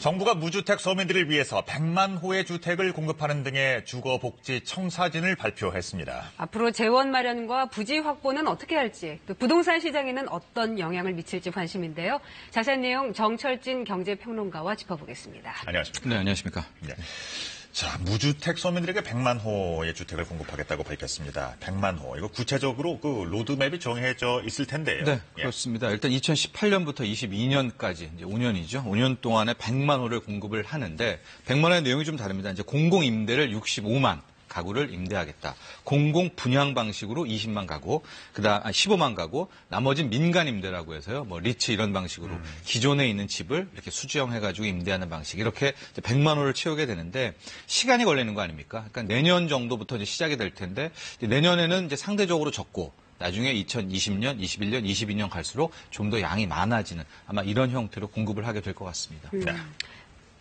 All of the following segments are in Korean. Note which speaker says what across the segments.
Speaker 1: 정부가 무주택 서민들을 위해서 100만 호의 주택을 공급하는 등의 주거복지 청사진을 발표했습니다.
Speaker 2: 앞으로 재원 마련과 부지 확보는 어떻게 할지, 또 부동산 시장에는 어떤 영향을 미칠지 관심인데요. 자세한 내용 정철진 경제평론가와 짚어보겠습니다.
Speaker 1: 안녕하십니까?
Speaker 3: 네, 안녕하십니까?
Speaker 1: 네. 자, 무주택 서민들에게 100만 호의 주택을 공급하겠다고 밝혔습니다. 100만 호. 이거 구체적으로 그 로드맵이 정해져 있을 텐데요.
Speaker 3: 네, 그렇습니다. 일단 2018년부터 22년까지 이제 5년이죠. 5년 동안에 100만 호를 공급을 하는데 100만 호의 내용이 좀 다릅니다. 이제 공공 임대를 65만 가구를 임대하겠다. 공공 분양 방식으로 20만 가구, 그다음 15만 가구, 나머지는 민간 임대라고 해서요. 뭐 리츠 이런 방식으로 기존에 있는 집을 이렇게 수주형해가지고 임대하는 방식 이렇게 100만 호를 채우게 되는데 시간이 걸리는 거 아닙니까? 그러니까 내년 정도부터 이제 시작이 될 텐데 내년에는 이제 상대적으로 적고. 나중에 2020년, 21년, 22년 갈수록 좀 더 양이 많아지는 아마 이런 형태로 공급을 하게 될 것 같습니다.
Speaker 1: 네.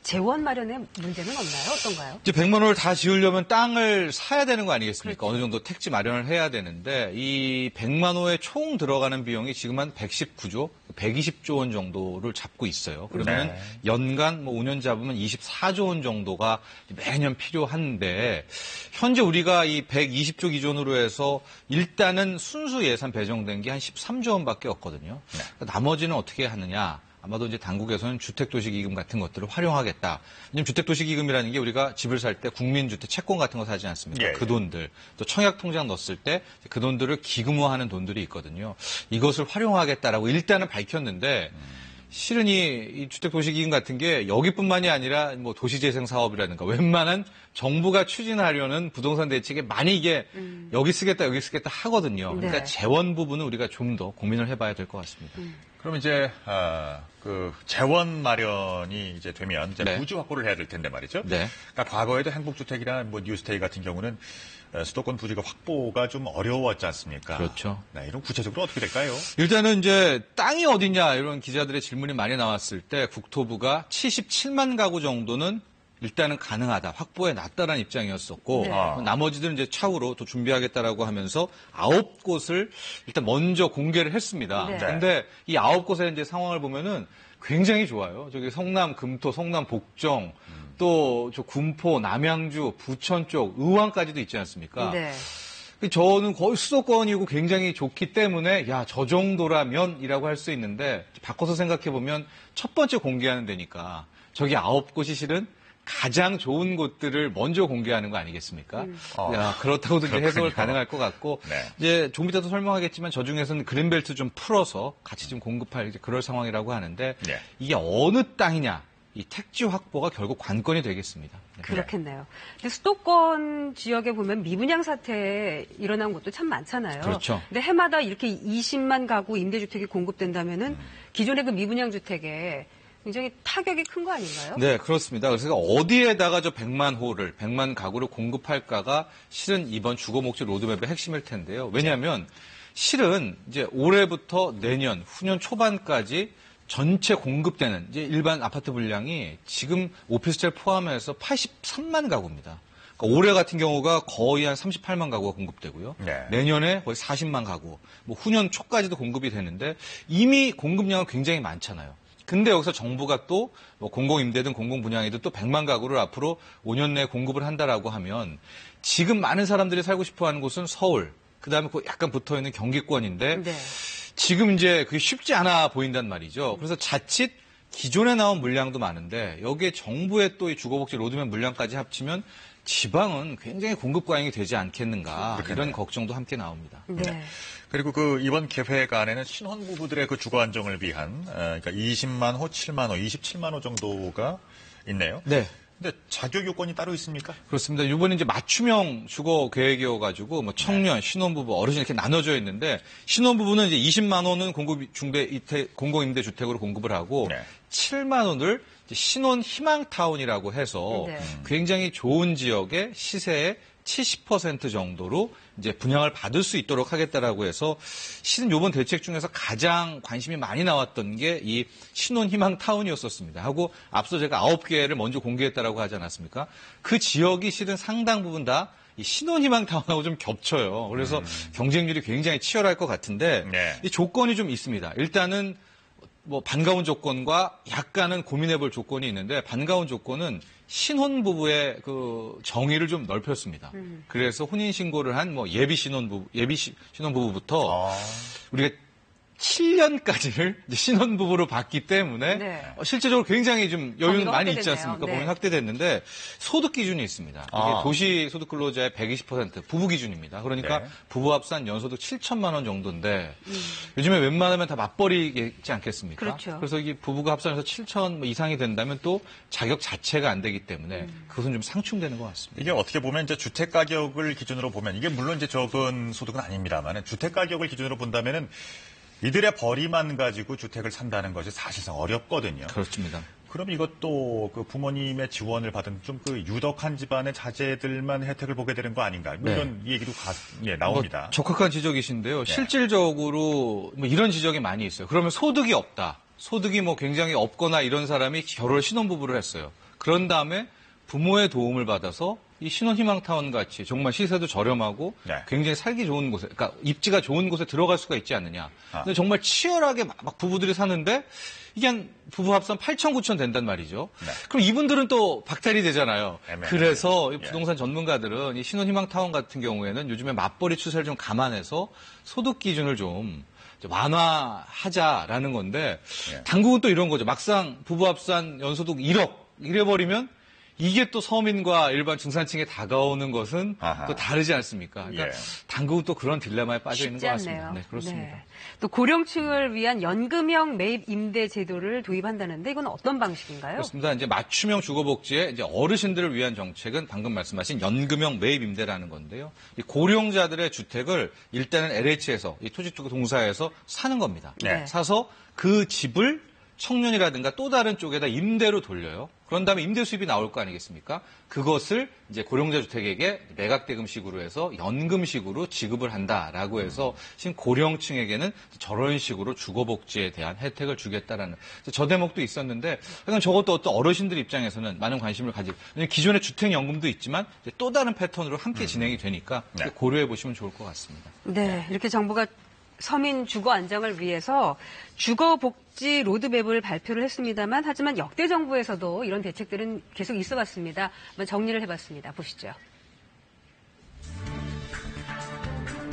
Speaker 2: 재원 마련에 문제는 없나요? 어떤가요?
Speaker 3: 이제 100만 호를 다 지으려면 땅을 사야 되는 거 아니겠습니까?
Speaker 2: 그렇죠.
Speaker 3: 어느 정도 택지 마련을 해야 되는데 이 100만 호에 총 들어가는 비용이 지금 한 119조, 120조 원 정도를 잡고 있어요. 그러면
Speaker 1: 네.
Speaker 3: 연간 뭐 5년 잡으면 24조 원 정도가 매년 필요한데 현재 우리가 이 120조 기준으로 해서 일단은 순수 예산 배정된 게 한 13조 원밖에 없거든요.
Speaker 1: 네.
Speaker 3: 나머지는 어떻게 하느냐? 아마도 이제 당국에서는 주택도시기금 같은 것들을 활용하겠다. 왜냐면 주택도시기금이라는 게 우리가 집을 살 때 국민주택 채권 같은 거 사지 않습니까?
Speaker 1: 예,
Speaker 3: 그 돈들. 또 청약통장 넣었을 때 그 돈들을 기금화하는 돈들이 있거든요. 이것을 활용하겠다라고 일단은 밝혔는데 실은 이 주택도시기금 같은 게 여기뿐만이 아니라 뭐 도시재생 사업이라든가 웬만한 정부가 추진하려는 부동산 대책에 많이 이게 여기 쓰겠다 하거든요. 그러니까
Speaker 2: 네.
Speaker 3: 재원 부분은 우리가 좀 더 고민을 해봐야 될 것 같습니다.
Speaker 1: 그럼 이제 그 재원 마련이 이제 되면 이제
Speaker 3: 네.
Speaker 1: 부지 확보를 해야 될 텐데 말이죠.
Speaker 3: 네.
Speaker 1: 그러니까 과거에도 행복주택이나 뭐 뉴스테이 같은 경우는 수도권 부지가 확보가 좀 어려웠지 않습니까?
Speaker 3: 그렇죠.
Speaker 1: 네, 이런 구체적으로 어떻게 될까요?
Speaker 3: 일단은 이제 땅이 어디냐 이런 기자들의 질문이 많이 나왔을 때 국토부가 77만 가구 정도는 일단은 가능하다, 확보해 놨다라는 입장이었었고
Speaker 2: 네.
Speaker 3: 나머지들은 이제 차후로 또 준비하겠다라고 하면서 9곳을 일단 먼저 공개를 했습니다.
Speaker 2: 네.
Speaker 3: 근데 이 9곳의 이제 상황을 보면은 굉장히 좋아요. 저기 성남 금토, 성남 복정, 또 저 군포, 남양주, 부천 쪽, 의왕까지도 있지 않습니까?
Speaker 2: 네.
Speaker 3: 저는 거의 수도권이고 굉장히 좋기 때문에 야, 저 정도라면이라고 할 수 있는데 바꿔서 생각해 보면 첫 번째 공개하는 데니까 저기 9곳이 실은 가장 좋은 곳들을 먼저 공개하는 거 아니겠습니까? 야, 그렇다고도 이제 해석을 가능할 것 같고
Speaker 1: 네.
Speaker 3: 이제 좀 이따도 설명하겠지만 저 중에서는 그린벨트 좀 풀어서 같이 좀 공급할 이제 그럴 상황이라고 하는데
Speaker 1: 네.
Speaker 3: 이게 어느 땅이냐 이 택지 확보가 결국 관건이 되겠습니다. 네.
Speaker 2: 그렇겠네요. 근데 수도권 지역에 보면 미분양 사태 일어난 곳도 참 많잖아요.
Speaker 3: 그렇죠.
Speaker 2: 근데 해마다 이렇게 20만 가구 임대주택이 공급된다면은 기존의 그 미분양 주택에 굉장히 타격이 큰 거 아닌가요?
Speaker 3: 네, 그렇습니다. 그래서 어디에다가 저 100만 가구를 공급할까가 실은 이번 주거목적 로드맵의 핵심일 텐데요. 왜냐하면 실은 이제 올해부터 내년, 후년 초반까지 전체 공급되는 이제 일반 아파트 분량이 지금 오피스텔 포함해서 83만 가구입니다. 그러니까 올해 같은 경우가 거의 한 38만 가구가 공급되고요.
Speaker 1: 네.
Speaker 3: 내년에 거의 40만 가구, 뭐 후년 초까지도 공급이 되는데 이미 공급량은 굉장히 많잖아요. 근데 여기서 정부가 또 뭐 공공임대든 공공분양이든 또 100만 가구를 앞으로 5년 내에 공급을 한다라고 하면 지금 많은 사람들이 살고 싶어하는 곳은 서울, 그다음에 그 약간 붙어있는 경기권인데
Speaker 2: 네.
Speaker 3: 지금 이제 그게 쉽지 않아 보인단 말이죠. 그래서 자칫 기존에 나온 물량도 많은데 여기에 정부의 또 이 주거복지 로드맵 물량까지 합치면 지방은 굉장히 공급 과잉이 되지 않겠는가
Speaker 1: 그렇겠네요.
Speaker 3: 이런 걱정도 함께 나옵니다.
Speaker 2: 네.
Speaker 1: 그리고 그 이번 계획안에는 신혼부부들의 그 주거 안정을 위한 그러니까 20만 호, 7만 호, 27만 호 정도가 있네요.
Speaker 3: 네.
Speaker 1: 근데 자격 요건이 따로 있습니까?
Speaker 3: 그렇습니다. 이번에 이제 맞춤형 주거 계획이어가지고 뭐 청년, 신혼부부, 어르신 이렇게 나눠져 있는데 신혼부부는 이제 20만 원은 공공임대 주택으로 공급을 하고
Speaker 1: 네.
Speaker 3: 7만 원을 이제 신혼 희망타운이라고 해서
Speaker 2: 네.
Speaker 3: 굉장히 좋은 지역의 시세의 70% 정도로 이제 분양을 받을 수 있도록 하겠다라고 해서 실은 이번 대책 중에서 가장 관심이 많이 나왔던 게 이 신혼희망 타운이었었습니다. 하고 앞서 제가 9개를 먼저 공개했다라고 하지 않았습니까? 그 지역이 실은 상당 부분 다 이 신혼희망 타운하고 좀 겹쳐요. 그래서 경쟁률이 굉장히 치열할 것 같은데
Speaker 1: 네.
Speaker 3: 이 조건이 좀 있습니다. 일단은 뭐 반가운 조건과 약간은 고민해볼 조건이 있는데 반가운 조건은 신혼부부의 그 정의를 좀 넓혔습니다. 그래서 혼인신고를 한 뭐 예비 신혼부부부터 우리가 7년까지를 신혼부부로 봤기 때문에
Speaker 2: 네.
Speaker 3: 실제적으로 굉장히 좀 여유는 많이 있지
Speaker 2: 확대됐네요.
Speaker 3: 않습니까?
Speaker 2: 네.
Speaker 3: 범위 확대됐는데 소득 기준이 있습니다. 이게 도시 소득 근로자의 120% 부부 기준입니다. 그러니까
Speaker 1: 네.
Speaker 3: 부부 합산 연소득 7천만 원 정도인데 요즘에 웬만하면 다 맞벌이겠지 않겠습니까?
Speaker 2: 그렇죠.
Speaker 3: 그래서 이게 부부가 합산해서 7천 이상이 된다면 또 자격 자체가 안 되기 때문에 그것은 좀 상충되는 것 같습니다.
Speaker 1: 이게 어떻게 보면 이제 주택 가격을 기준으로 보면 이게 물론 이제 적은 소득은 아닙니다만 주택 가격을 기준으로 본다면은 이들의 벌이만 가지고 주택을 산다는 것이 사실상 어렵거든요.
Speaker 3: 그렇습니다.
Speaker 1: 그럼 이것도 그 부모님의 지원을 받은 좀 그 유덕한 집안의 자제들만 혜택을 보게 되는 거 아닌가? 뭐
Speaker 3: 네.
Speaker 1: 이런 얘기도 나옵니다.
Speaker 3: 뭐 적확한 지적이신데요. 실질적으로 뭐 이런 지적이 많이 있어요. 그러면 소득이 없다. 소득이 뭐 굉장히 없거나 이런 사람이 결혼 신혼부부를 했어요. 그런 다음에 부모의 도움을 받아서 이 신혼희망타운 같이 정말 시세도 저렴하고
Speaker 1: 네.
Speaker 3: 굉장히 살기 좋은 곳에, 그러니까 입지가 좋은 곳에 들어갈 수가 있지 않느냐. 근데 정말 치열하게 막 부부들이 사는데 이게 한 부부 합산 8천, 9천 된단 말이죠.
Speaker 1: 네.
Speaker 3: 그럼 이분들은 또 박탈이 되잖아요.
Speaker 1: 애매하네.
Speaker 3: 그래서 이
Speaker 1: 예.
Speaker 3: 부동산 전문가들은 이 신혼희망타운 같은 경우에는 요즘에 맞벌이 추세를 좀 감안해서 소득 기준을 좀 완화하자라는 건데
Speaker 1: 예.
Speaker 3: 당국은 또 이런 거죠. 막상 부부 합산 연소득 1억 이래버리면 이게 또 서민과 일반 중산층에 다가오는 것은
Speaker 1: 아하.
Speaker 3: 또 다르지 않습니까? 그러니까
Speaker 1: 예.
Speaker 3: 당국은 또 그런 딜레마에 빠져 있는
Speaker 2: 쉽지
Speaker 3: 것 같습니다.
Speaker 2: 않네요.
Speaker 3: 네, 그렇습니다.
Speaker 2: 네. 또 고령층을 위한 연금형 매입 임대 제도를 도입한다는데 이건 어떤 방식인가요?
Speaker 3: 그렇습니다. 이제 맞춤형 주거복지의 이제 어르신들을 위한 정책은 방금 말씀하신 연금형 매입 임대라는 건데요. 이 고령자들의 주택을 일단은 LH에서 이 토지주거공사에서 사는 겁니다.
Speaker 2: 네.
Speaker 3: 사서 그 집을 청년이라든가 또 다른 쪽에다 임대로 돌려요. 그런 다음에 임대 수입이 나올 거 아니겠습니까? 그것을 이제 고령자 주택에게 매각대금식으로 해서 연금식으로 지급을 한다라고 해서 지금 고령층에게는 저런 식으로 주거복지에 대한 혜택을 주겠다라는 저 대목도 있었는데 그러니까 저것도 어떤 어르신들 입장에서는 많은 관심을 가지고 기존의 주택연금도 있지만 이제 또 다른 패턴으로 함께 진행이 되니까
Speaker 1: 네.
Speaker 3: 고려해 보시면 좋을 것 같습니다.
Speaker 2: 네, 이렇게 정부가 서민 주거 안정을 위해서 주거복지 로드맵을 발표를 했습니다만 하지만 역대 정부에서도 이런 대책들은 계속 있어 왔습니다. 한번 정리를 해봤습니다. 보시죠.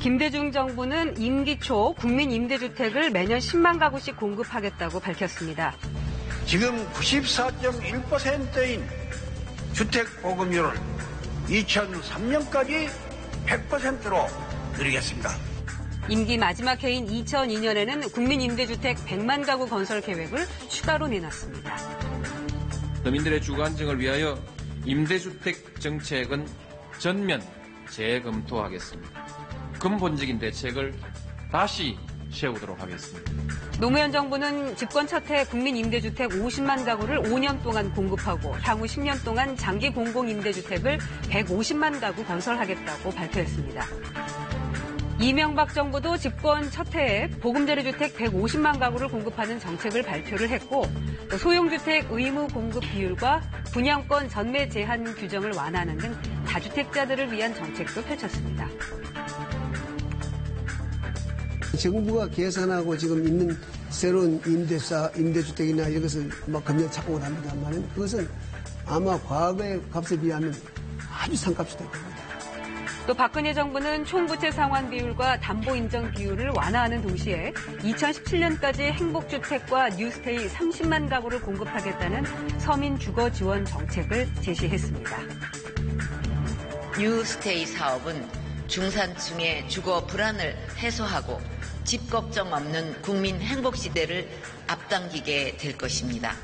Speaker 2: 김대중 정부는 임기 초 국민 임대주택을 매년 10만 가구씩 공급하겠다고 밝혔습니다.
Speaker 4: 지금 94.1%인 주택 보급률을 2003년까지 100%로 늘리겠습니다.
Speaker 2: 임기 마지막 해인 2002년에는 국민 임대주택 100만 가구 건설 계획을 추가로 내놨습니다.
Speaker 5: 서민들의 주거 안정을 위하여 임대주택 정책은 전면 재검토하겠습니다. 근본적인 대책을 다시 세우도록 하겠습니다.
Speaker 2: 노무현 정부는 집권 첫 해 국민 임대주택 50만 가구를 5년 동안 공급하고 향후 10년 동안 장기 공공임대주택을 150만 가구 건설하겠다고 발표했습니다. 이명박 정부도 집권 첫 해에 보금자리 주택 150만 가구를 공급하는 정책을 발표를 했고 또 소형주택 의무 공급 비율과 분양권 전매 제한 규정을 완화하는 등 다주택자들을 위한 정책도 펼쳤습니다.
Speaker 6: 정부가 계산하고 지금 있는 새로운 임대주택이나 이런 것을 막 검열 착공을 합니다만 그것은 아마 과거의 값에 비하면 아주 상값이 될 겁니다.
Speaker 2: 또 박근혜 정부는 총부채 상환 비율과 담보 인정 비율을 완화하는 동시에 2017년까지 행복주택과 뉴스테이 30만 가구를 공급하겠다는 서민 주거 지원 정책을 제시했습니다.
Speaker 7: 뉴스테이 사업은 중산층의 주거 불안을 해소하고 집 걱정 없는 국민 행복 시대를 앞당기게 될 것입니다.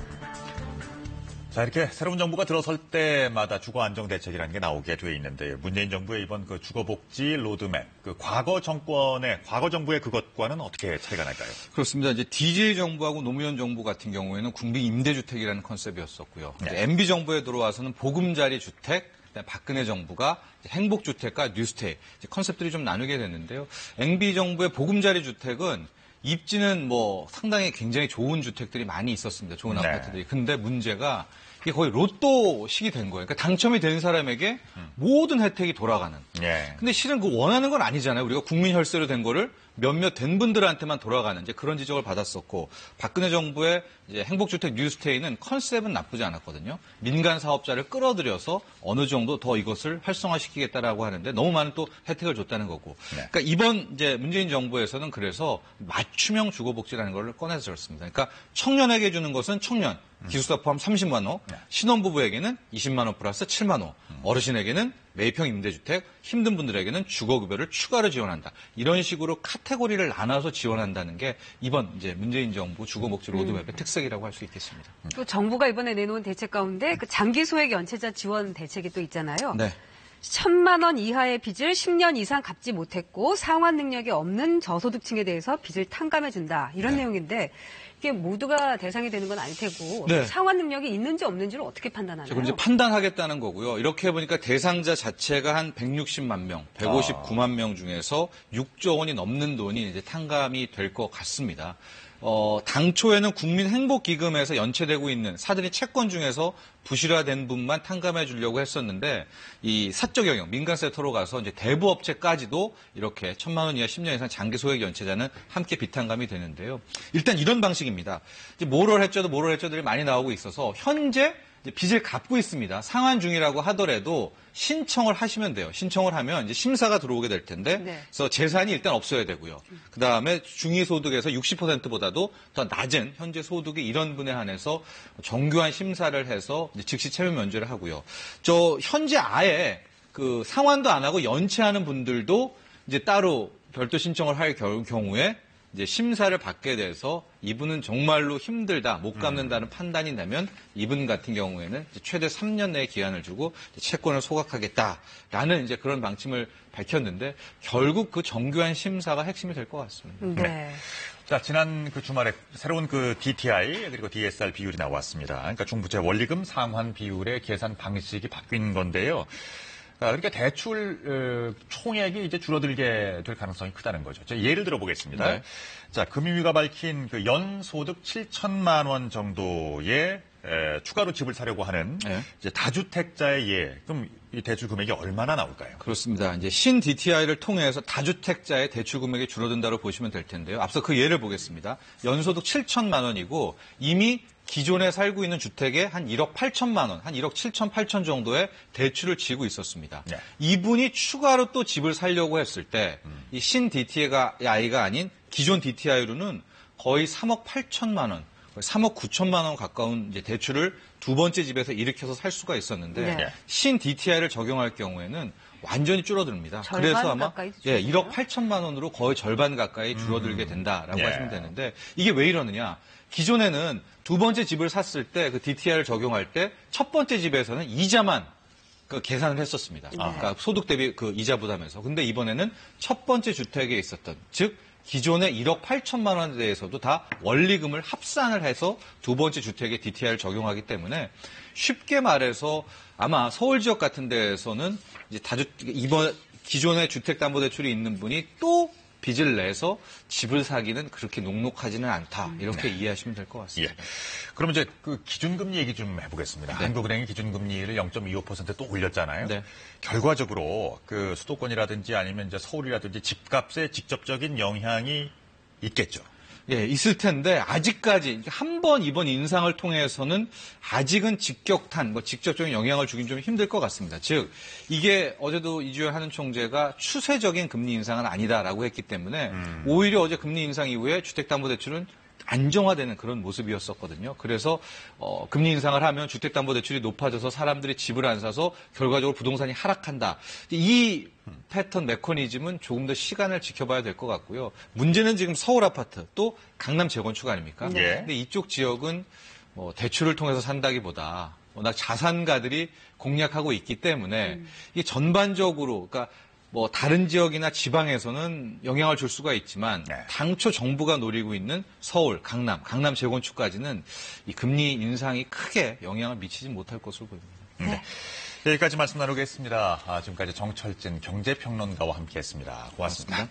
Speaker 1: 자, 이렇게 새로운 정부가 들어설 때마다 주거 안정 대책이라는 게 나오게 돼 있는데요. 문재인 정부의 이번 그 주거복지 로드맵, 그 과거 정부의 그것과는 어떻게 차이가 날까요?
Speaker 3: 그렇습니다. 이제 DJ 정부하고 노무현 정부 같은 경우에는 국민 임대주택이라는 컨셉이었었고요.
Speaker 1: 네.
Speaker 3: 이제 MB 정부에 들어와서는 보금자리 주택, 그다음에 박근혜 정부가 행복주택과 뉴스테이 컨셉들이 좀 나누게 됐는데요. MB 정부의 보금자리 주택은 입지는 뭐 상당히 굉장히 좋은 주택들이 많이 있었습니다. 좋은
Speaker 1: 네.
Speaker 3: 아파트들이. 근데 문제가 이게 거의 로또식이 된 거예요. 그러니까 당첨이 된 사람에게 모든 혜택이 돌아가는.
Speaker 1: 예.
Speaker 3: 근데 실은 그 원하는 건 아니잖아요. 우리가 국민 혈세로 된 거를 몇몇 된 분들한테만 돌아가는 이제 그런 지적을 받았었고, 박근혜 정부의 이제 행복주택 뉴스테이는 컨셉은 나쁘지 않았거든요. 민간 사업자를 끌어들여서 어느 정도 더 이것을 활성화시키겠다라고 하는데 너무 많은 또 혜택을 줬다는 거고.
Speaker 1: 네.
Speaker 3: 그러니까 이번 이제 문재인 정부에서는 그래서 맞춤형 주거복지라는 걸 꺼내서 줬습니다. 그러니까 청년에게 주는 것은 청년, 기숙사 포함 30만 원, 신혼부부에게는 20만 원 플러스 7만 원, 어르신에게는 매입형 임대주택, 힘든 분들에게는 주거급여를 추가로 지원한다. 이런 식으로 카테고리를 나눠서 지원한다는 게 이번 이제 문재인 정부 주거복지 로드맵의 특색이라고 할 수 있겠습니다.
Speaker 2: 또 정부가 이번에 내놓은 대책 가운데 그 장기 소액 연체자 지원 대책이 또 있잖아요.
Speaker 3: 네.
Speaker 2: 1,000만 원 이하의 빚을 10년 이상 갚지 못했고 상환 능력이 없는 저소득층에 대해서 빚을 탕감해준다. 이런 내용인데 이게 모두가 대상이 되는 건 아닐 테고
Speaker 3: 네.
Speaker 2: 상환 능력이 있는지 없는지를 어떻게 판단하나요?
Speaker 3: 그걸 이제 판단하겠다는 거고요. 이렇게 해보니까 대상자 자체가 한 160만 명, 159만 명 중에서 6조 원이 넘는 돈이 이제 탕감이 될 것 같습니다. 당초에는 국민행복기금에서 연체되고 있는 사들인 채권 중에서 부실화된 분만 탕감해 주려고 했었는데 이 사적 영역, 민간 섹터로 가서 이제 대부업체까지도 이렇게 1,000만 원 이하 10년 이상 장기 소액 연체자는 함께 비탕감이 되는데요. 일단 이런 방식입니다. 이제 모럴 해저들이 많이 나오고 있어서 현재 이제 빚을 갚고 있습니다. 상환 중이라고 하더라도 신청을 하시면 돼요. 신청을 하면 이제 심사가 들어오게 될 텐데,
Speaker 2: 네.
Speaker 3: 그래서 재산이 일단 없어야 되고요. 그 다음에 중위소득에서 60%보다도 더 낮은 현재 소득이 이런 분에 한해서 정교한 심사를 해서 이제 즉시 채무 면제를 하고요. 현재 아예 그 상환도 안 하고 연체하는 분들도 이제 따로 별도 신청을 할 경우에 이제 심사를 받게 돼서 이분은 정말로 힘들다, 못 갚는다는 판단이 나면 이분 같은 경우에는 최대 3년 내에 기한을 주고 채권을 소각하겠다라는 이제 그런 방침을 밝혔는데 결국 그 정교한 심사가 핵심이 될 것 같습니다.
Speaker 2: 네.
Speaker 1: 자, 지난 그 주말에 새로운 그 DTI 그리고 DSR 비율이 나왔습니다. 그러니까 중부채 원리금 상환 비율의 계산 방식이 바뀐 건데요. 그러니까 대출 총액이 이제 줄어들게 될 가능성이 크다는 거죠. 예를 들어 보겠습니다.
Speaker 3: 네.
Speaker 1: 자, 금융위가 밝힌 그 연소득 7천만 원 정도의 추가로 집을 사려고 하는
Speaker 3: 네.
Speaker 1: 이제 다주택자의 그럼 이 대출 금액이 얼마나 나올까요?
Speaker 3: 그렇습니다. 이제 신 DTI를 통해서 다주택자의 대출 금액이 줄어든다고 보시면 될 텐데요. 앞서 그 예를 보겠습니다. 연소득 7천만 원이고 이미 기존에 살고 있는 주택에 한 1억 8천만 원, 한 1억 7천 8천 정도의 대출을 지고 있었습니다.
Speaker 1: 네.
Speaker 3: 이분이 추가로 또 집을 살려고 했을 때 이 신 DTI가 아닌 기존 DTI로는 거의 3억 8천만 원, 3억 9천만 원 가까운 이제 대출을 두 번째 집에서 일으켜서 살 수가 있었는데
Speaker 2: 네.
Speaker 3: 신 DTI를 적용할 경우에는 완전히 줄어듭니다.
Speaker 2: 절반
Speaker 3: 그래서 아마
Speaker 2: 가까이
Speaker 3: 1억 8천만 원으로 거의 절반 가까이 줄어들게 된다라고 하시면 되는데 이게 왜 이러느냐? 기존에는 두 번째 집을 샀을 때 그 DTI를 적용할 때 첫 번째 집에서는 이자만 그 계산을 했었습니다. 그러니까 소득 대비 그 이자 부담에서. 근데 이번에는 첫 번째 주택에 있었던 즉 기존의 1억 8천만 원에 대해서도 다 원리금을 합산을 해서 두 번째 주택에 DTI를 적용하기 때문에 쉽게 말해서 아마 서울 지역 같은 데에서는 이제 이번 기존의 주택담보대출이 있는 분이 또 빚을 내서 집을 사기는 그렇게 녹록하지는 않다. 이렇게 이해하시면 될 것 같습니다.
Speaker 1: 예. 그럼 이제 그 기준금리 얘기 좀 해보겠습니다.
Speaker 3: 네.
Speaker 1: 한국은행이 기준금리를 0.25% 또 올렸잖아요.
Speaker 3: 네.
Speaker 1: 결과적으로 그 수도권이라든지 아니면 이제 서울이라든지 집값에 직접적인 영향이 있겠죠.
Speaker 3: 예, 있을 텐데 아직까지 한 번 이번 인상을 통해서는 아직은 직격탄, 직접적인 영향을 주긴 좀 힘들 것 같습니다. 즉 이게 어제도 이주연 하는 총재가 추세적인 금리 인상은 아니다라고 했기 때문에 오히려 어제 금리 인상 이후에 주택담보대출은 안정화되는 그런 모습이었었거든요. 그래서 금리 인상을 하면 주택담보대출이 높아져서 사람들이 집을 안 사서 결과적으로 부동산이 하락한다. 이 패턴 메커니즘은 조금 더 시간을 지켜봐야 될 것 같고요. 문제는 지금 서울 아파트 또 강남 재건축 아닙니까?
Speaker 1: 네.
Speaker 3: 근데 이쪽 지역은 대출을 통해서 산다기보다 워낙 자산가들이 공략하고 있기 때문에 이게 전반적으로 그러니까 다른 지역이나 지방에서는 영향을 줄 수가 있지만
Speaker 1: 네.
Speaker 3: 당초 정부가 노리고 있는 서울, 강남 재건축까지는 이 금리 인상이 크게 영향을 미치지 못할 것으로 보입니다.
Speaker 1: 네. 여기까지 말씀 나누겠습니다. 지금까지 정철진 경제평론가와 함께했습니다. 고맙습니다.